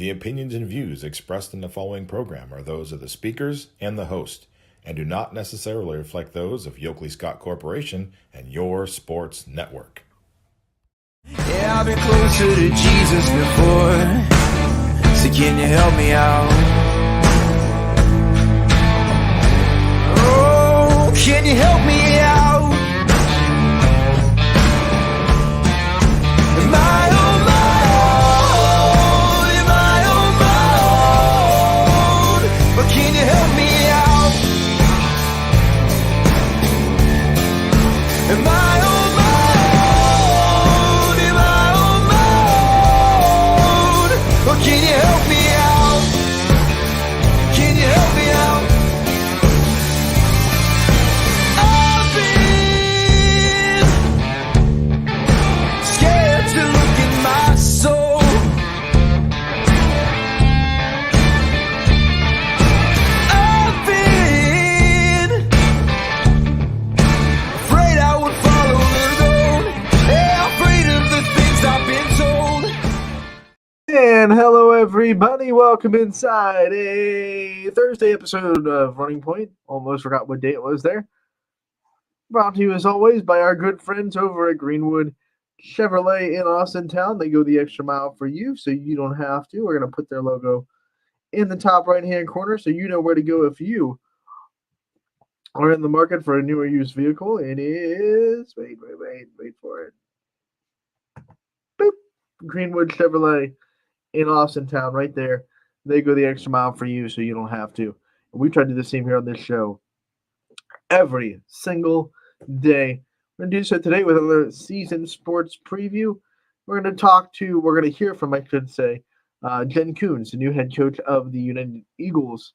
The opinions and views expressed in the following program are those of the speakers and the host, and do not necessarily reflect those of Yoakley Scott Corporation and your sports network. Yeah, I've been closer to Jesus before, so can you help me out? Oh, can you help me out? Am I on my own? Am I on my own? But can you help me out? Am I on my own? Am I on my own? Or can you help me out? Can you help me out? I've been scared to look in my soul. I've been afraid I would follow the road. Yeah, afraid of the things I've been told. And hello, everybody. Welcome inside a Thursday episode of Running Point. Almost forgot what day it was there. Brought to you, as always, by our good friends over at Greenwood Chevrolet in Austintown. They go the extra mile for you, so you don't have to. We're going to put their logo in the top right-hand corner so you know where to go if you are in the market for a new or used vehicle. It is, wait for it. Boop. Greenwood Chevrolet in Austintown, right there. They go the extra mile for you so you don't have to. And we try to do the same here on this show every single day. We're going to do so today with another season sports preview. We're going to hear from, Jen Coons, the new head coach of the United Eagles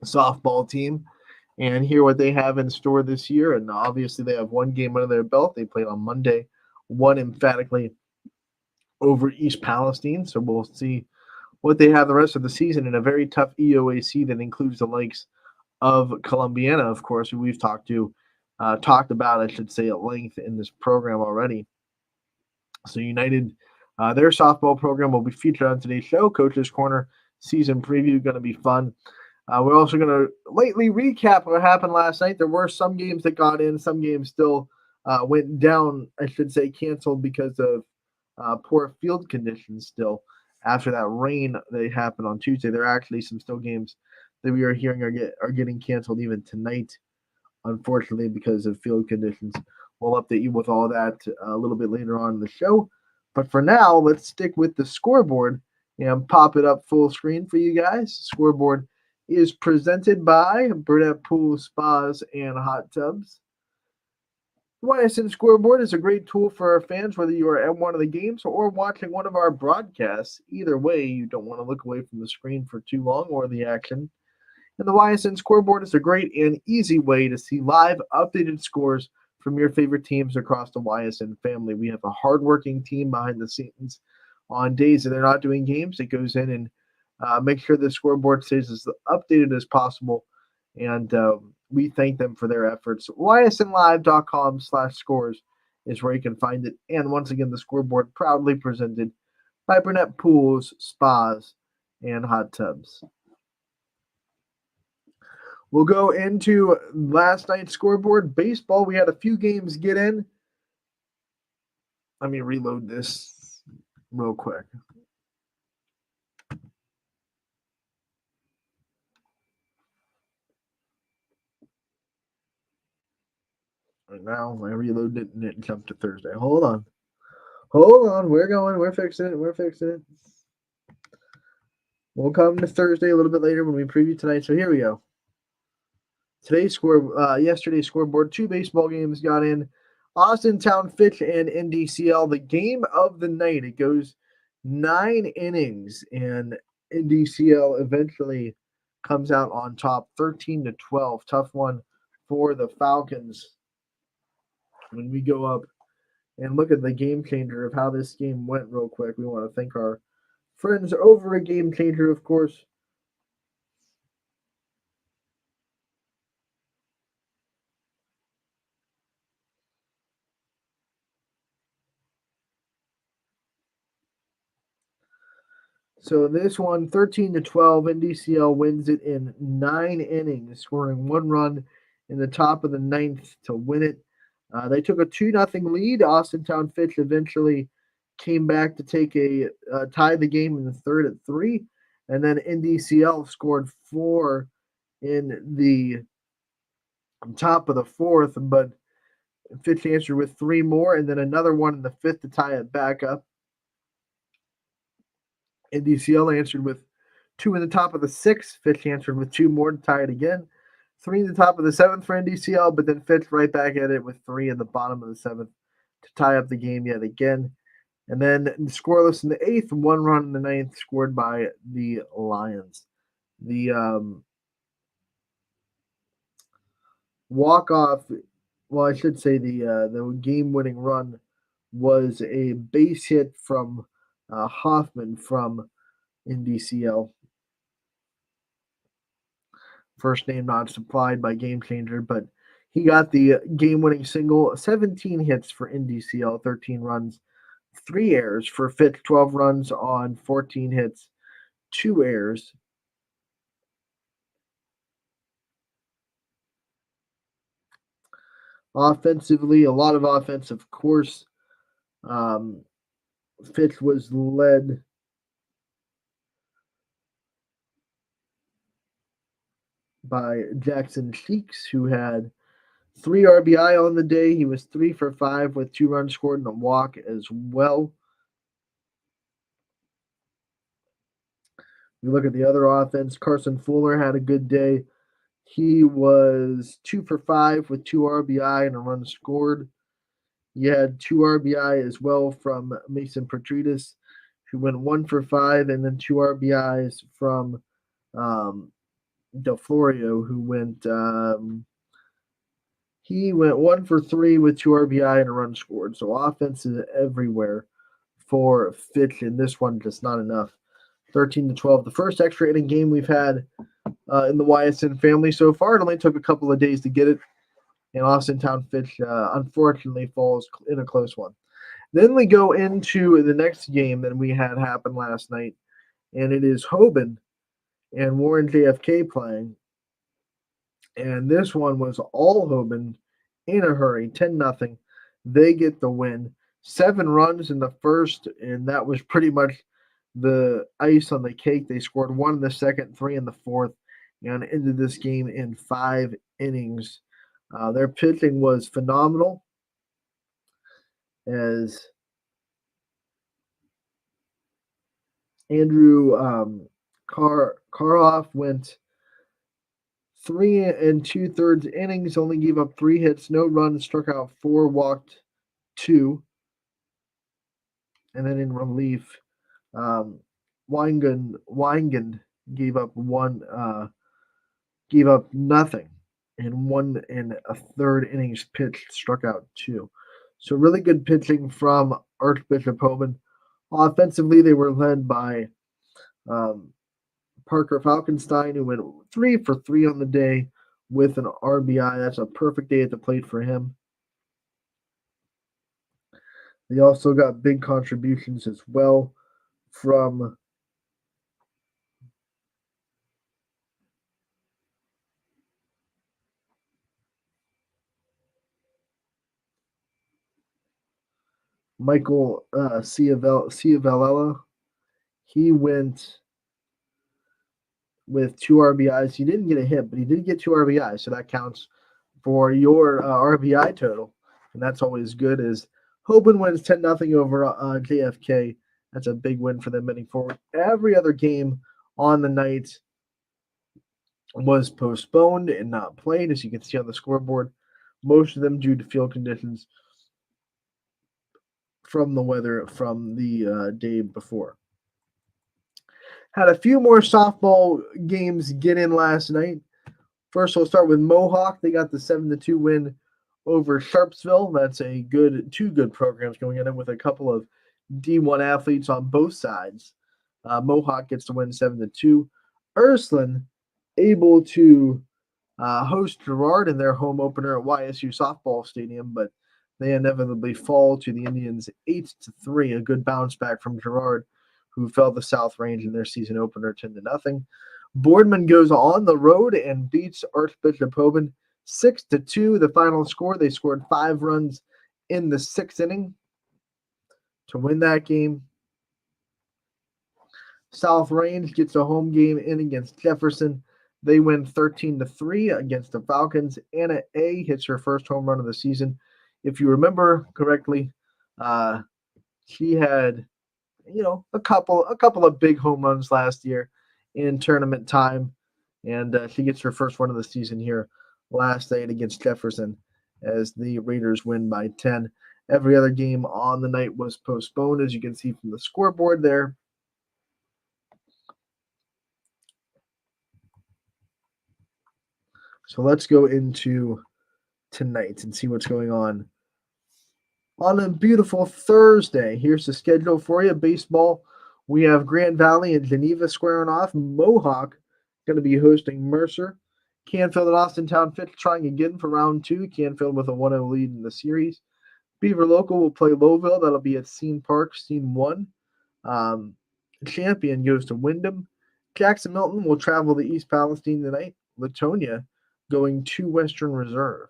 softball team, and hear what they have in store this year. And obviously, they have one game under their belt. They played on Monday, won emphatically over East Palestine. So we'll see what they have the rest of the season in a very tough EOAC that includes the likes of Columbiana, of course, who we've talked about, I should say, at length in this program already. So United, their softball program will be featured on today's show. Coach's Corner season preview, going to be fun. We're also going to lately recap what happened last night. There were some games that got in, some games still went down, I should say, canceled because of poor field conditions still. After that rain that happened on Tuesday, there are actually some still games that we are hearing are getting canceled even tonight, unfortunately, because of field conditions. We'll update you with all that a little bit later on in the show. But for now, let's stick with the scoreboard and pop it up full screen for you guys. Scoreboard is presented by Burnett Pool Spas and Hot Tubs. The Ysn Scoreboard is a great tool for our fans, whether you are at one of the games or watching one of our broadcasts. Either way, you don't want to look away from the screen for too long or the action. And the Ysn Scoreboard is a great and easy way to see live, updated scores from your favorite teams across the Ysn family. We have a hardworking team behind the scenes. On days that they're not doing games, it goes in and makes sure the scoreboard stays as updated as possible. And we thank them for their efforts. ysnlive.com/scores is where you can find it. And once again, the scoreboard proudly presented by Burnett Pools, Spas, and Hot Tubs. We'll go into last night's scoreboard. Baseball, we had a few games get in. Let me reload this real quick. Right now, I reloaded it and it jumped to Thursday. Hold on. We're going. We're fixing it. We'll come to Thursday a little bit later when we preview tonight. So here we go. Yesterday's scoreboard, 2 baseball games got in. Austintown Fitch and NDCL, the game of the night. It goes 9 innings, and NDCL eventually comes out on top, 13-12. Tough one for the Falcons. When we go up and look at the game changer of how this game went real quick, we want to thank our friends over at Game Changer, of course. So this one, 13-12, NDCL wins it in 9 innings, scoring 1 run in the top of the 9th to win it. They took a 2-0 lead. Austintown Fitch eventually came back to tie the game in the third at 3, and then NDCL scored 4 in the top of the 4th, but Fitch answered with 3 more, and then another one in the 5th to tie it back up. NDCL answered with 2 in the top of the 6th. Fitch answered with 2 more to tie it again. 3 in the top of the 7th for NDCL, but then Fitch right back at it with 3 in the bottom of the 7th to tie up the game yet again. And then scoreless in the 8th, 1 run in the 9th scored by the Lions. The walk-off, well, I should say the game-winning run was a base hit from Hoffman from NDCL. First name not supplied by Game Changer, but he got the game-winning single. 17 hits for NDCL, 13 runs, 3 errors. For Fitch, 12 runs on 14 hits, 2 errors. Offensively, a lot of offense, of course. Fitch was led by Jackson Cheeks, who had 3 RBI on the day. He was 3 for 5 with 2 runs scored and a walk as well. We look at the other offense. Carson Fuller had a good day. He was 2 for 5 with 2 RBI and a run scored. He had 2 RBI as well from Mason Petridis, who went 1 for 5, and then 2 RBIs from Del Florio, who went he went 1 for 3 with 2 RBI and a run scored. So offense is everywhere for Fitch, and this one just not enough. 13-12, the first extra inning game we've had in the Ysn family so far. It only took a couple of days to get it, and Austintown Fitch unfortunately falls in a close one. Then we go into the next game that we had happen last night, and it is Hoban and Warren JFK playing. And this one was all Hoban in a hurry, 10-0. They get the win. 7 runs in the first, and that was pretty much the ice on the cake. They scored 1 in the second, 3 in the fourth, and ended this game in 5 innings. Their pitching was phenomenal, as Andrew Karoff went 3 2/3 innings, only gave up 3 hits, no runs, struck out 4, walked 2. And then in relief, Weingen gave up nothing in 1 1/3 innings pitched, struck out 2. So really good pitching from Archbishop Hoban. Offensively, they were led by Parker Falkenstein, who went 3 for 3 on the day with an RBI. That's a perfect day at the plate for him. They also got big contributions as well from Michael Ciavalella. He went with 2 RBIs. He didn't get a hit, but he did get 2 RBIs, so that counts for your RBI total, and that's always good. As Hoban wins 10-0 over JFK. That's a big win for them moving forward. Every other game on the night was postponed and not played, as you can see on the scoreboard. Most of them due to field conditions from the weather from the day before. Had a few more softball games get in last night. First, we'll start with Mohawk. They got the 7-2 win over Sharpsville. That's two good programs going in with a couple of D1 athletes on both sides. Mohawk gets the win 7-2. Ursuline able to host Girard in their home opener at YSU Softball Stadium, but they inevitably fall to the Indians 8-3. A good bounce back from Girard, who fell to South Range in their season opener 10-0. Boardman goes on the road and beats Archbishop Hoban 6-2. The final score, they scored 5 runs in the 6th inning to win that game. South Range gets a home game in against Jefferson. They win 13-3 against the Falcons. Anna A. hits her first home run of the season. If you remember correctly, she had, a couple of big home runs last year in tournament time, and she gets her first one of the season here last night against Jefferson as the Raiders win by 10. Every other game on the night was postponed, as you can see from the scoreboard there. So let's go into tonight and see what's going on a beautiful Thursday. Here's the schedule for you. Baseball, we have Grand Valley and Geneva squaring off. Mohawk going to be hosting Mercer. Canfield and Austintown Fitch trying again for round 2. Canfield with a 1-0 lead in the series. Beaver Local will play Lowville. That'll be at Scene Park, Scene 1. Champion goes to Wyndham. Jackson Milton will travel to East Palestine tonight. Latonia going to Western Reserve.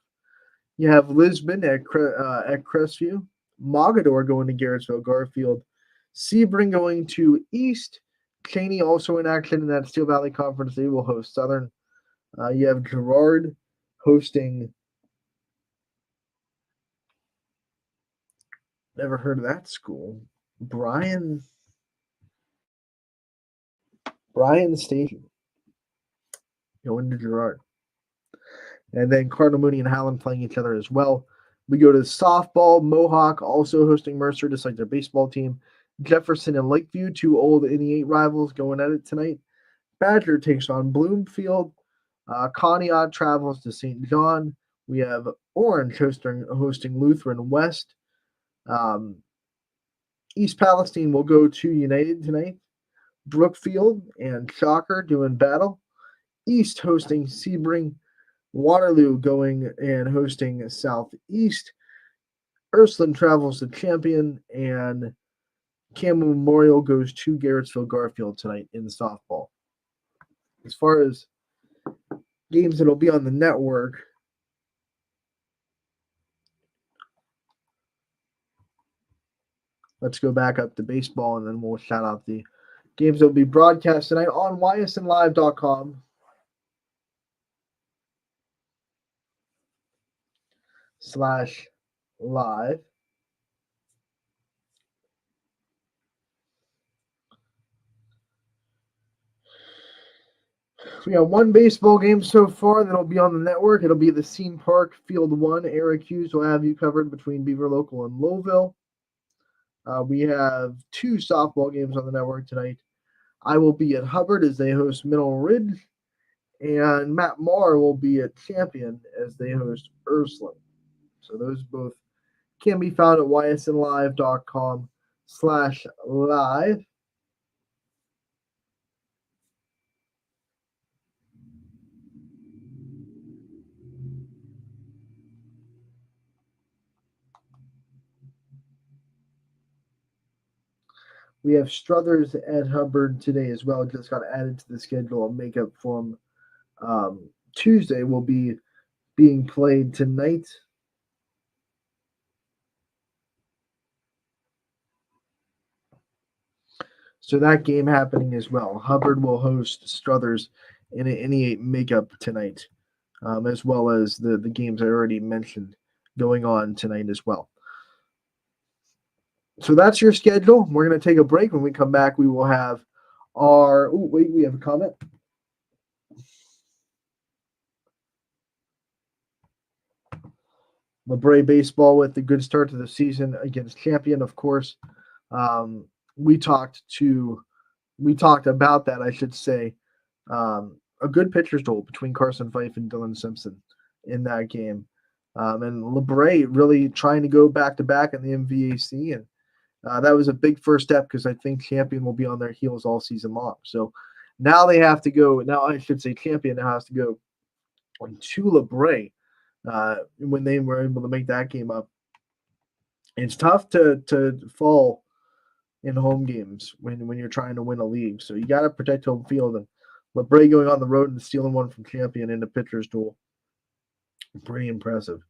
You have Lisbon at Crestview. Mogador going to Garrettsville Garfield. Sebring going to East. Cheney also in action in that Steel Valley Conference. They will host Southern. You have Girard hosting. Never heard of that school. Bryan Station. Going to Girard. And then Cardinal Mooney and Howland playing each other as well. We go to softball. Mohawk also hosting Mercer, just like their baseball team. Jefferson and Lakeview, 2 old NE8 rivals going at it tonight. Badger takes on Bloomfield. Conneaut travels to St. John. We have Orange hosting Lutheran West. East Palestine will go to United tonight. Brookfield and Shocker doing battle. East hosting Sebring. Waterloo going and hosting Southeast. Ursuline travels to Champion, and Campbell Memorial goes to Garrettsville Garfield tonight in softball. As far as games that'll be on the network, let's go back up to baseball, and then we'll shout out the games that will be broadcast tonight on ysnlive.com. /live. We got 1 baseball game so far that'll be on the network. It'll be the Scene Park Field 1. Eric Hughes will have you covered between Beaver Local and Lowville. We have 2 softball games on the network tonight. I will be at Hubbard as they host Middle Ridge, and Matt Marr will be at Champion as they host Ursuline. So those both can be found at ysnlive.com/live. We have Struthers at Hubbard today as well. Just got added to the schedule. Makeup from Tuesday will be being played tonight. So that game happening as well. Hubbard will host Struthers in an NE8 makeup tonight, as well as the games I already mentioned going on tonight as well. So that's your schedule. We're going to take a break. When we come back, we will have our... Oh, wait, we have a comment. LeBray baseball with the good start to the season against Champion, of course. We talked about that, I should say. A good pitcher's duel between Carson Fife and Dylan Simpson in that game. And LeBray really trying to go back-to-back in the MVAC, and that was a big first step because I think Champion will be on their heels all season long. So now they have to go. Now I should say Champion now has to go to LeBray when they were able to make that game up. It's tough to fall in home games when you're trying to win a league. So you got to protect home field. And LeBray going on the road and stealing one from Champion in the pitcher's duel. Pretty impressive.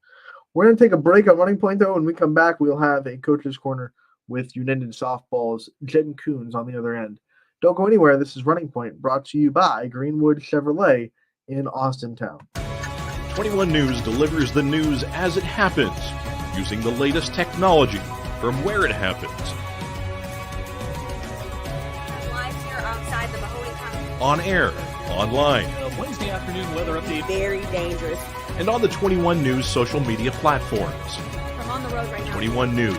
We're going to take a break on Running Point, though. When we come back, we'll have a Coach's Corner with United Softball's Jen Coons on the other end. Don't go anywhere. This is Running Point, brought to you by Greenwood Chevrolet in Austintown. 21 News delivers the news as it happens, using the latest technology from where it happens. Live here outside the Mahoney County. On air, online, Wednesday afternoon weather update. Very dangerous. and on the 21 News social media platforms. I'm on the road right now. 21 News,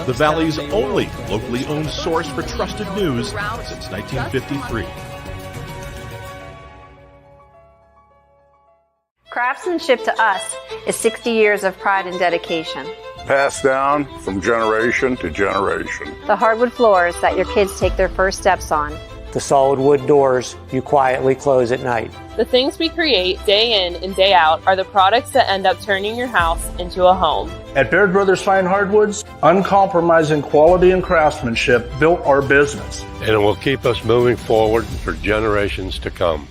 the Valley's only locally owned source for trusted news since 1953. Craftsmanship to us is 60 years of pride and dedication. Passed down from generation to generation. The hardwood floors that your kids take their first steps on. The solid wood doors you quietly close at night. The things we create day in and day out are the products that end up turning your house into a home. At Baird Brothers Fine Hardwoods, uncompromising quality and craftsmanship built our business. And it will keep us moving forward for generations to come.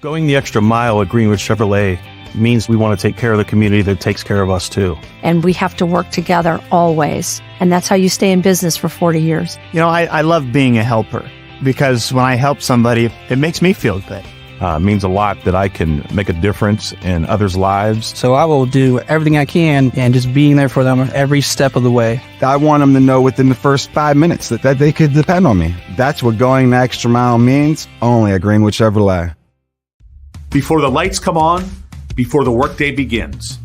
Going the extra mile at Greenwood Chevrolet means we want to take care of the community that takes care of us too. And we have to work together always. And that's how you stay in business for 40 years. You know, I love being a helper because when I help somebody, it makes me feel good. It means a lot that I can make a difference in others' lives. So I will do everything I can and just being there for them every step of the way. I want them to know within the first 5 minutes that they could depend on me. That's what going the extra mile means, only at Greenwood Chevrolet. Before the lights come on, before the workday begins,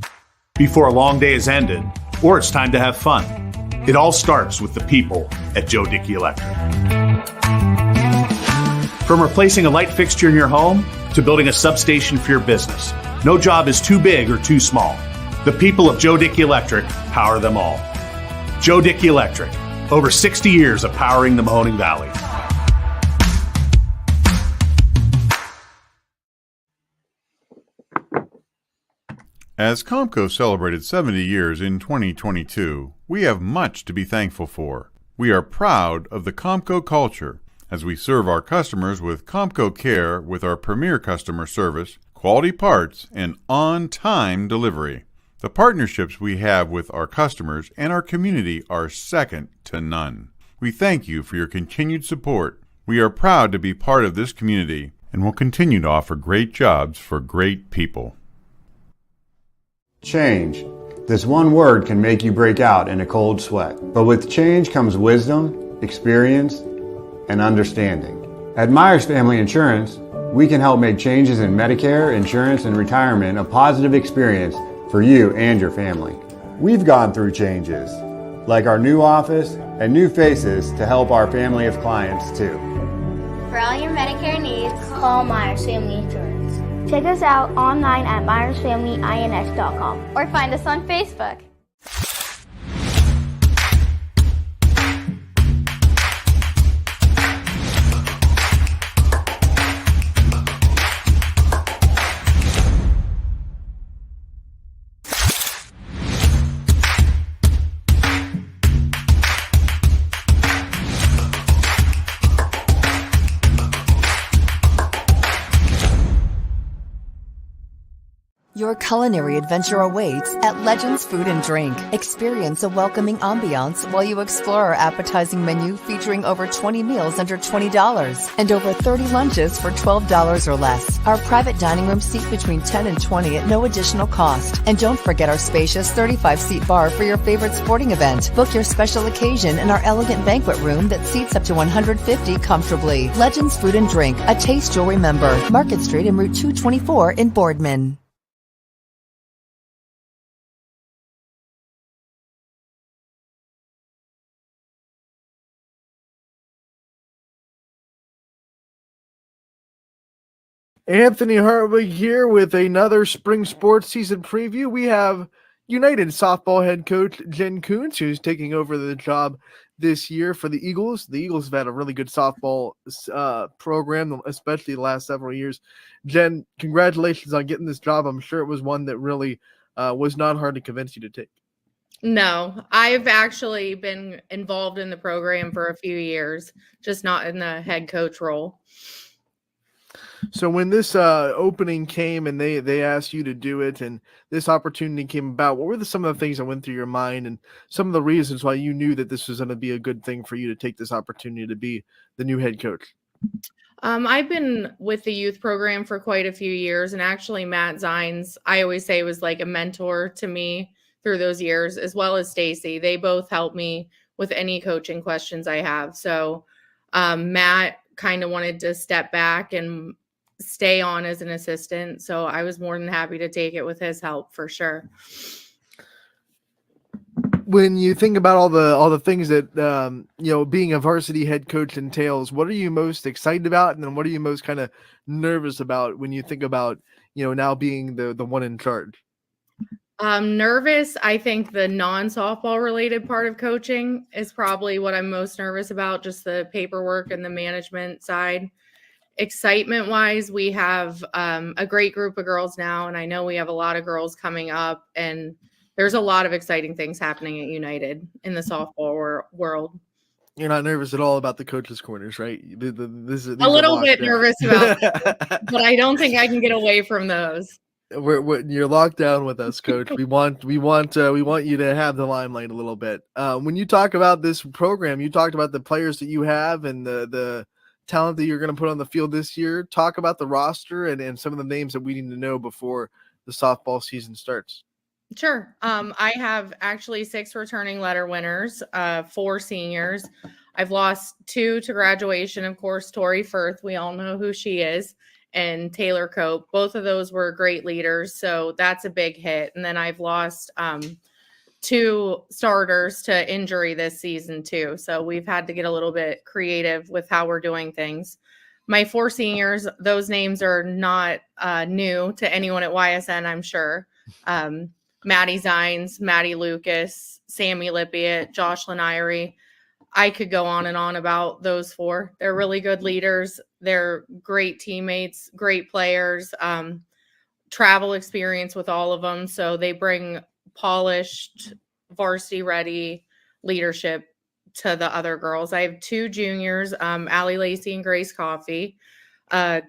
before a long day is ended, or it's time to have fun. It all starts with the people at Joe Dickey Electric. From replacing a light fixture in your home to building a substation for your business, no job is too big or too small. The people of Joe Dickey Electric power them all. Joe Dickey Electric, over 60 years of powering the Mahoning Valley. As Comco celebrated 70 years in 2022, we have much to be thankful for. We are proud of the Comco culture as we serve our customers with Comco Care with our premier customer service, quality parts, and on-time delivery. The partnerships we have with our customers and our community are second to none. We thank you for your continued support. We are proud to be part of this community and will continue to offer great jobs for great people. Change. This one word can make you break out in a cold sweat. But with change comes wisdom, experience, and understanding. At Myers Family Insurance, we can help make changes in Medicare, insurance, and retirement a positive experience for you and your family. We've gone through changes, like our new office and new faces to help our family of clients too. For all your Medicare needs, call Myers Family Insurance. Check us out online at MyersFamilyINS.com or find us on Facebook. Your culinary adventure awaits at Legends Food and Drink. Experience a welcoming ambiance while you explore our appetizing menu featuring over 20 meals under $20 and over 30 lunches for $12 or less. Our private dining room seat between 10 and 20 at no additional cost. And don't forget our spacious 35-seat bar for your favorite sporting event. Book your special occasion in our elegant banquet room that seats up to 150 comfortably. Legends Food and Drink, a taste you'll remember. Market Street and Route 224 in Boardman. Anthony Hartwig here with another spring sports season preview. We have United softball head coach Jen Coons, who's taking over the job this year for the Eagles. The Eagles have had a really good softball program, especially the last several years. Jen, congratulations on getting this job. I'm sure it was one that really was not hard to convince you to take. No, I've actually been involved in the program for a few years, just not in the head coach role. So when this opening came and they asked you to do it and this opportunity came about, what were some of the things that went through your mind and some of the reasons why you knew that this was going to be a good thing for you to take this opportunity to be the new head coach? I've been with the youth program for quite a few years, and actually Matt Zines, I always say, was like a mentor to me through those years, as well as Stacy. They both help me with any coaching questions I have. So Matt kind of wanted to step back and stay on as an assistant. So I was more than happy to take it with his help for sure. When you think about all the things that being a varsity head coach entails, what are you most excited about, and then what are you most kind of nervous about when you think about now being the one in charge? Nervous. I think the non-softball related part of coaching is probably what I'm most nervous about, just the paperwork and the management side. Excitement wise, we have a great group of girls now, and I know we have a lot of girls coming up, and there's a lot of exciting things happening at United in the softball world. You're not nervous at all about the coaches' corners, right? A little bit nervous about that, but I don't think I can get away from those. You're locked down with us, Coach. we want you to have the limelight a little bit. When you talk about this program, you talked about the players that you have and the talent that you're going to put on the field this year. Talk about the roster and some of the names that we need to know before the softball season starts. Sure. I have actually 6 returning letter winners, 4 seniors. I've lost 2 to graduation. Of course, Tori Firth, we all know who she is, and Taylor Cope. Both of those were great leaders, so that's a big hit. And then I've lost 2 starters to injury this season too. So we've had to get a little bit creative with how we're doing things. My 4 seniors, those names are not new to anyone at YSN, I'm sure. Maddie Zines, Maddie Lucas, Sammy Lippiett, Jocelyn Irie. I could go on and on about those 4. They're really good leaders. They're great teammates, great players, travel experience with all of them. So they bring polished, varsity ready leadership to the other girls. I have 2 juniors, Allie Lacey and Grace Coffey.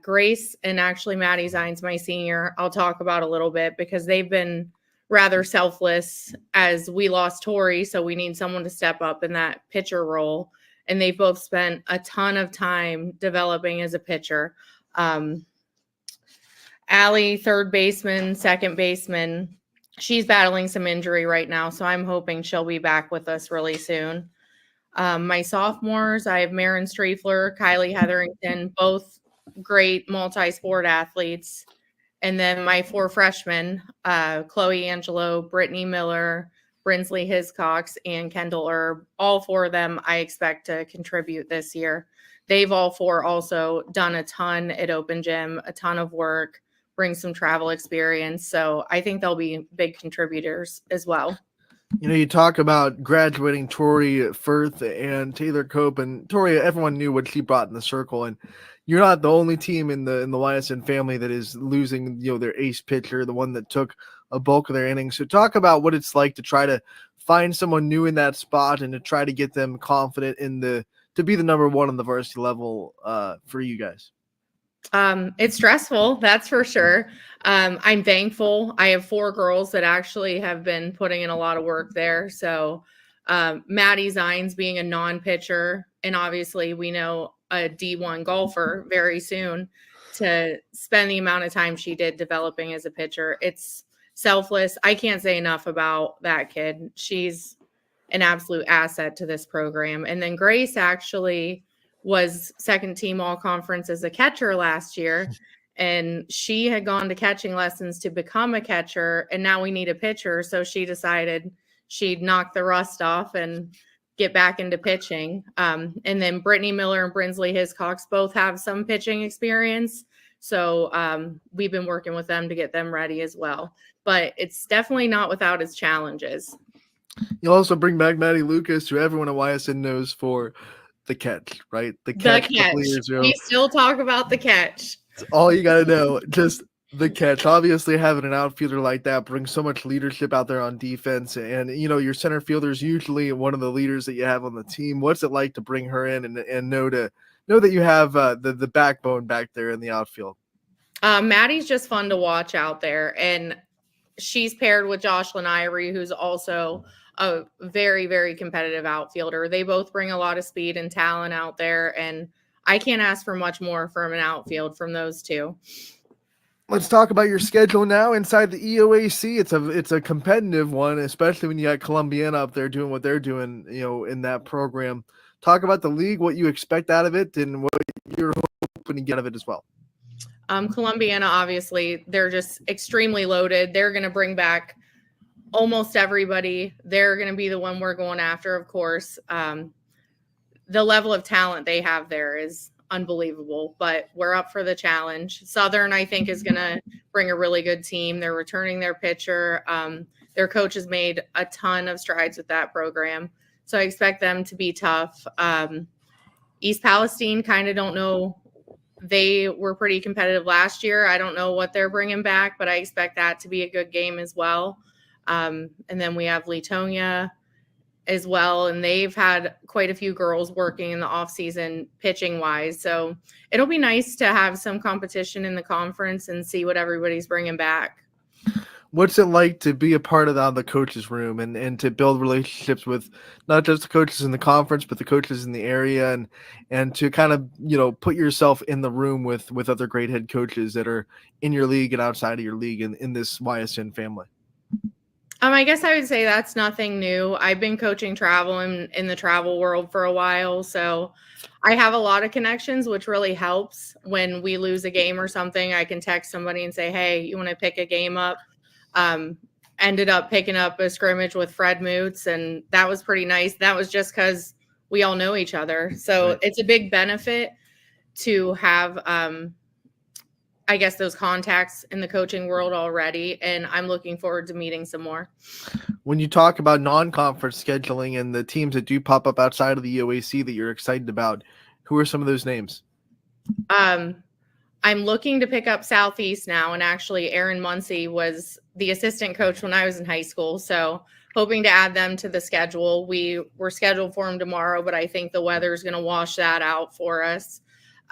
Grace and actually Maddie Zines, my senior, I'll talk about a little bit because they've been rather selfless as we lost Tori. So we need someone to step up in that pitcher role. And they've both spent a ton of time developing as a pitcher. Allie, third baseman, second baseman, she's battling some injury right now. So I'm hoping she'll be back with us really soon. My sophomores, I have Marin Striefler, Kylie Hetherington, both great multi-sport athletes. And then my 4 freshmen, Chloe Angelo, Brittany Miller, Brinsley Hiscox, and Kendall Erb. All 4 of them I expect to contribute this year. They've all 4 also done a ton at Open Gym, a ton of work, bring some travel experience. So I think they'll be big contributors as well. You talk about graduating Tori Firth and Taylor Cope, and Tori, everyone knew what she brought in the circle, and you're not the only team in the YSN family that is losing, their ace pitcher, the one that took a bulk of their innings. So talk about what it's like to try to find someone new in that spot and to try to get them confident to be the number 1 on the varsity level for you guys. It's stressful, that's for sure. I'm thankful. I have 4 girls that actually have been putting in a lot of work there. So Maddie Zines being a non-pitcher, and obviously we know a D1 golfer very soon, to spend the amount of time she did developing as a pitcher. It's selfless. I can't say enough about that kid. She's an absolute asset to this program. And then Grace actually was second team all conference as a catcher last year. And she had gone to catching lessons to become a catcher. And now we need a pitcher. So she decided she'd knock the rust off and get back into pitching. And then Brittany Miller and Brinsley Hiscox both have some pitching experience. So we've been working with them to get them ready as well. But it's definitely not without its challenges. You'll also bring back Maddie Lucas, who everyone at YSN knows for the catch, right? The catch. We still talk about the catch. It's all you got to know. Just the catch. Obviously, having an outfielder like that brings so much leadership out there on defense. And, your center fielder is usually one of the leaders that you have on the team. What's it like to bring her in and know that you have the backbone back there in the outfield? Maddie's just fun to watch out there. And she's paired with Jocelyn Irie, who's also a very, very competitive outfielder. They both bring a lot of speed and talent out there. And I can't ask for much more from an outfield from those two. Let's talk about your schedule now inside the EOAC. It's a competitive one, especially when you got Columbiana up there doing what they're doing, in that program. Talk about the league, what you expect out of it, and what you're hoping to get out of it as well. Columbiana, obviously, they're just extremely loaded. They're going to bring back almost everybody. They're going to be the one we're going after, of course. The level of talent they have there is unbelievable, but we're up for the challenge. Southern, I think, is going to bring a really good team. They're returning their pitcher. Their coach has made a ton of strides with that program, so I expect them to be tough. East Palestine, kind of don't know. They were pretty competitive last year. I don't know what they're bringing back, but I expect that to be a good game as well. And then we have Latonia as well, and they've had quite a few girls working in the off season pitching wise. So it'll be nice to have some competition in the conference and see what everybody's bringing back. What's it like to be a part of the coaches room and to build relationships with not just the coaches in the conference, but the coaches in the area and to kind of, put yourself in the room with other great head coaches that are in your league and outside of your league in this YSN family? I guess I would say that's nothing new. I've been coaching travel in the travel world for a while, so I have a lot of connections, which really helps. When we lose a game or something, I can text somebody and say, hey, you want to pick a game up? Ended up picking up a scrimmage with Fred Moots, and that was pretty nice. That was just because we all know each other. So right. It's a big benefit to have I guess those contacts in the coaching world already, and I'm looking forward to meeting some more. When you talk about non-conference scheduling and the teams that do pop up outside of the EOAC that you're excited about, who are some of those names? I'm looking to pick up Southeast now, and actually Aaron Muncie was the assistant coach when I was in high school, so hoping to add them to the schedule. We were scheduled for them tomorrow, but I think the weather is going to wash that out for us.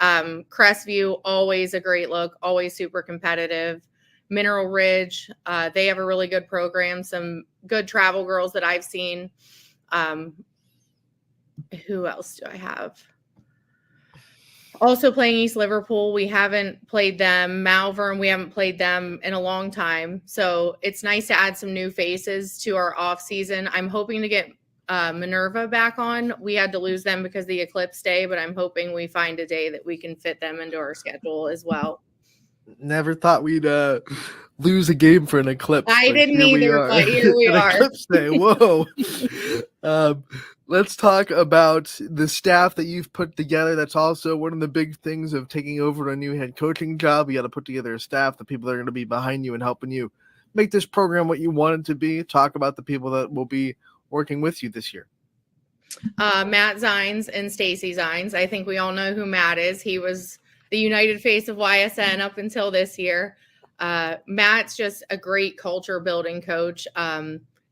Crestview, always a great look, always super competitive. Mineral Ridge, they have a really good program, some good travel girls that I've seen. Who else do I have? Also playing East Liverpool, we haven't played them. Malvern, we haven't played them in a long time. So it's nice to add some new faces to our off season. I'm hoping to get Minerva back on. We had to lose them because of the eclipse day, but I'm hoping we find a day that we can fit them into our schedule as well. Never thought we'd lose a game for an eclipse. I didn't either, but here we are. Eclipse day. Whoa. Let's talk about the staff that you've put together. That's also one of the big things of taking over a new head coaching job. You got to put together a staff, the people that are going to be behind you and helping you make this program what you want it to be. Talk about the people that will be working with you this year. Matt Zines and Stacy Zines. I think we all know who Matt is. He was the united face of YSN up until this year. Matt's just a great culture building coach.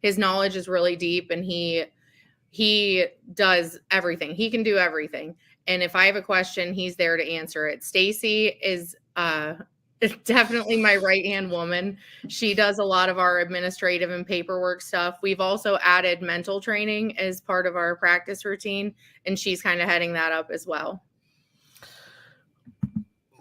His knowledge is really deep, and he does everything. He can do everything. And if I have a question, he's there to answer it. Stacy is definitely my right-hand woman. She does a lot of our administrative and paperwork stuff. We've also added mental training as part of our practice routine, and she's kind of heading that up as well.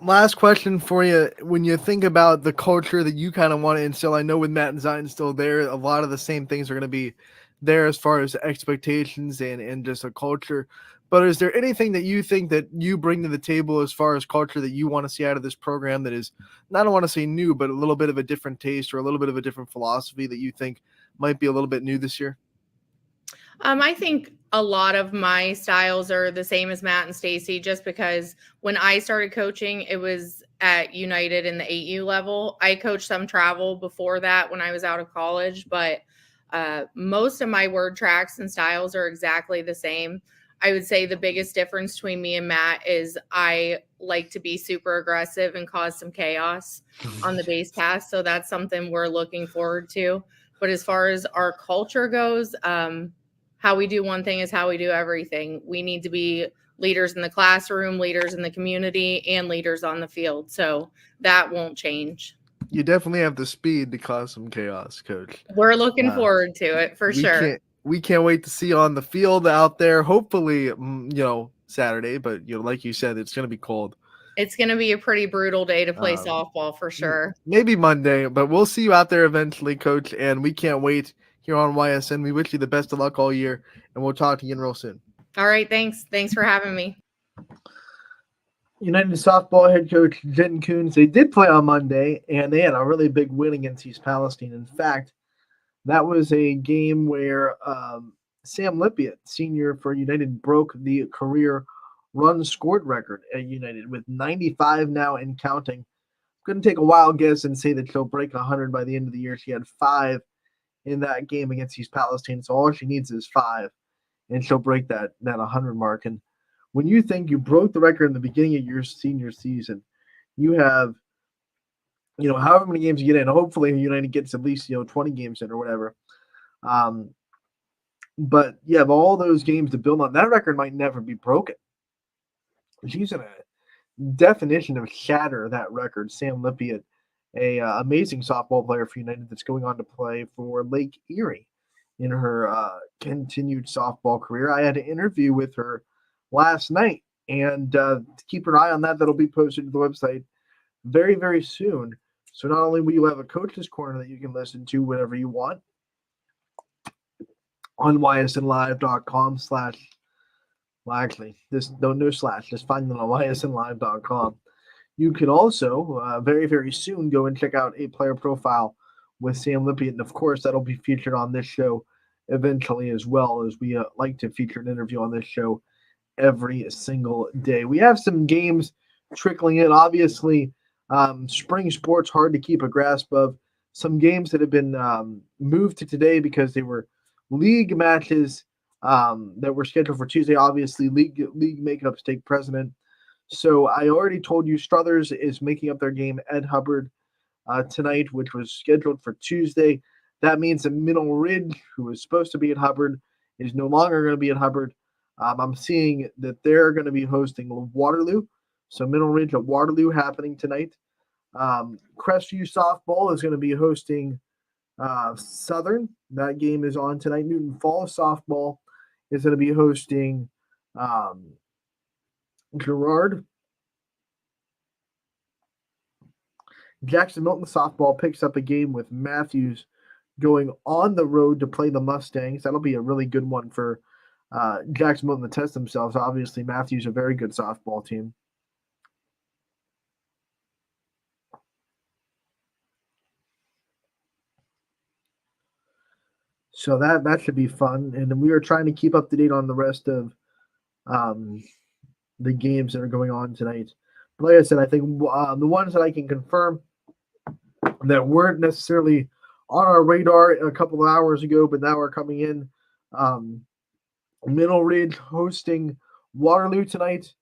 Last question for you. When you think about the culture that you kind of want to instill, I know with Matt and Zion still there, a lot of the same things are going to be there as far as expectations and just a culture. But is there anything that you think that you bring to the table as far as culture that you want to see out of this program that is, I don't want to say new, but a little bit of a different taste or a little bit of a different philosophy that you think might be a little bit new this year? I think a lot of my styles are the same as Matt and Stacy, just because when I started coaching, it was at United in the 8U level. I coached some travel before that when I was out of college, but most of my word tracks and styles are exactly the same. I would say the biggest difference between me and Matt is I like to be super aggressive and cause some chaos on the base pass. So that's something we're looking forward to. But as far as our culture goes, how we do one thing is how we do everything. We need to be leaders in the classroom, leaders in the community, and leaders on the field. So that won't change. You definitely have the speed to cause some chaos, Coach. We're looking forward to it for sure. We can't wait to see you on the field out there. Hopefully, Saturday, but like you said, it's going to be cold. It's going to be a pretty brutal day to play softball for sure. Maybe Monday, but we'll see you out there eventually, Coach. And we can't wait here on YSN. We wish you the best of luck all year, and we'll talk to you again real soon. All right, thanks. Thanks for having me. United softball head coach Jen Coons, they did play on Monday, and they had a really big win against East Palestine. In fact, that was a game where Sam Lippiott, senior for United, broke the career runs scored record at United with 95 now and counting. Going to take a wild guess and say that she'll break 100 by the end of the year. She had 5 in that game against East Palestine, so all she needs is 5, and she'll break that 100 mark. And when you think you broke the record in the beginning of your senior season, you have, however many games you get in. Hopefully, United gets at least 20 games in or whatever. But you have all those games to build on. That record might never be broken. She's in a definition of shatter that record. Sam Lippiott, a amazing softball player for United that's going on to play for Lake Erie in her continued softball career. I had an interview with her last night, and keep an eye on that. That'll be posted to the website very, very soon. So not only will you have a coach's corner that you can listen to whenever you want on ysnlive.com just find them on ysnlive.com. You can also very, very soon go and check out a player profile with Sam Lippiott, and of course that'll be featured on this show eventually, as well as we like to feature an interview on this show every single day. We have some games trickling in. Obviously, spring sports hard to keep a grasp of. Some games that have been moved to today because they were league matches that were scheduled for Tuesday. Obviously, league makeups take precedent. So I already told you Struthers is making up their game at Hubbard tonight, which was scheduled for Tuesday. That means that Middle Ridge, who was supposed to be at Hubbard, is no longer going to be at Hubbard. I'm seeing that they're going to be hosting Waterloo. So Middle Ridge at Waterloo happening tonight. Crestview softball is going to be hosting Southern. That game is on tonight. Newton Falls softball is going to be hosting Girard. Jackson Milton softball picks up a game with Matthews going on the road to play the Mustangs. That'll be a really good one for Jackson Milton to test themselves. Obviously, Matthews a very good softball team. So that should be fun. And we are trying to keep up to date on the rest of the games that are going on tonight. But like I said, I think the ones that I can confirm that weren't necessarily on our radar a couple of hours ago, but now are coming in. Middle Ridge hosting Waterloo tonight.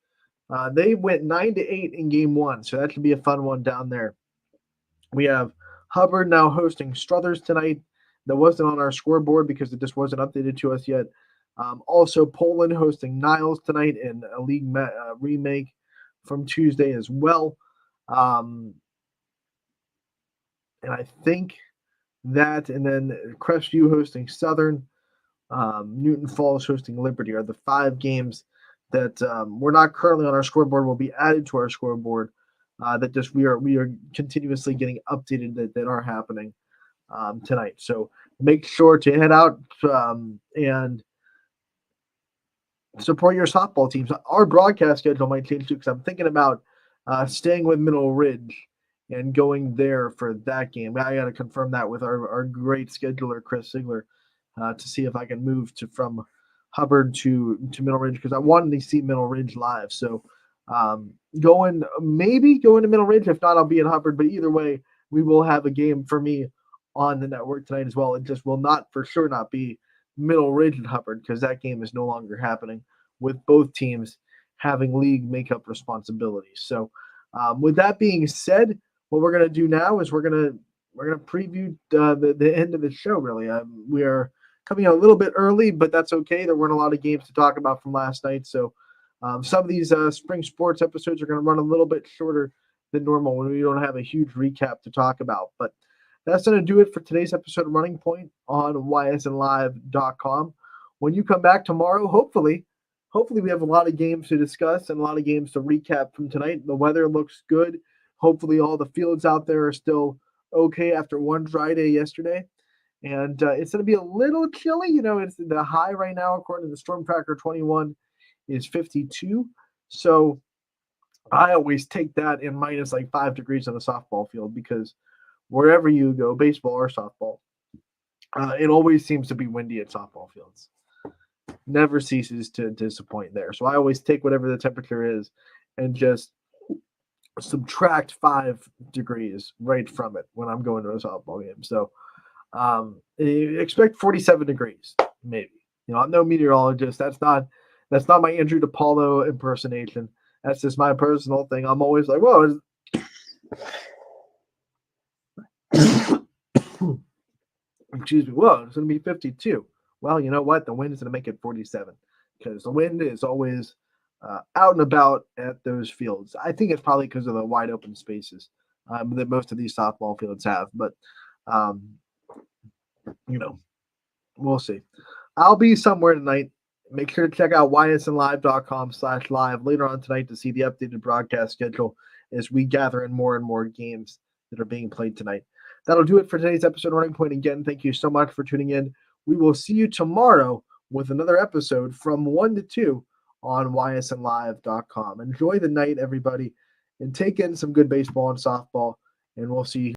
They went 9-8 in game 1, so that should be a fun one down there. We have Hubbard now hosting Struthers tonight. That wasn't on our scoreboard because it just wasn't updated to us yet. Also, Poland hosting Niles tonight in a league remake from Tuesday as well. And I think that, and then Crestview hosting Southern, Newton Falls hosting Liberty are the 5 games that we're not currently on our scoreboard, will be added to our scoreboard. That just we are continuously getting updated that are happening tonight. So make sure to head out and support your softball teams. Our broadcast schedule might change too, because I'm thinking about staying with Middle Ridge and going there for that game. I got to confirm that with our great scheduler, Chris Sigler, to see if I can move from Hubbard to Middle Ridge, because I wanted to see Middle Ridge live. So going to Middle Ridge. If not, I'll be in Hubbard. But either way, we will have a game for me on the network tonight as well. It just will not for sure not be Middle Ridge and Hubbard, because that game is no longer happening with both teams having league makeup responsibilities. So with that being said, what we're going to do now is we're going to preview the end of the show, really. We are coming out a little bit early, but that's okay. There weren't a lot of games to talk about from last night. So some of these spring sports episodes are going to run a little bit shorter than normal when we don't have a huge recap to talk about. But that's going to do it for today's episode of Running Point on ysnlive.com. When you come back tomorrow, hopefully we have a lot of games to discuss and a lot of games to recap from tonight. The weather looks good. Hopefully all the fields out there are still okay after one dry day yesterday. And it's going to be a little chilly. It's the high right now, according to the Storm Tracker 21, is 52. So I always take that in minus like 5 degrees on a softball field, because wherever you go, baseball or softball, it always seems to be windy at softball fields. Never ceases to disappoint there. So I always take whatever the temperature is and just subtract 5 degrees right from it when I'm going to a softball game. So expect 47 degrees, maybe. I'm no meteorologist. That's not my Andrew DePaulo impersonation. That's just my personal thing. I'm always like, whoa. Excuse me. Whoa, it's going to be 52. Well, you know what? The wind is going to make it 47, because the wind is always out and about at those fields. I think it's probably because of the wide open spaces that most of these softball fields have. But, we'll see. I'll be somewhere tonight. Make sure to check out ysnlive.com/live later on tonight to see the updated broadcast schedule as we gather in more and more games that are being played tonight. That'll do it for today's episode of Running Point. Again, thank you so much for tuning in. We will see you tomorrow with another episode from 1 to 2 on ysnlive.com. Enjoy the night, everybody, and take in some good baseball and softball, and we'll see you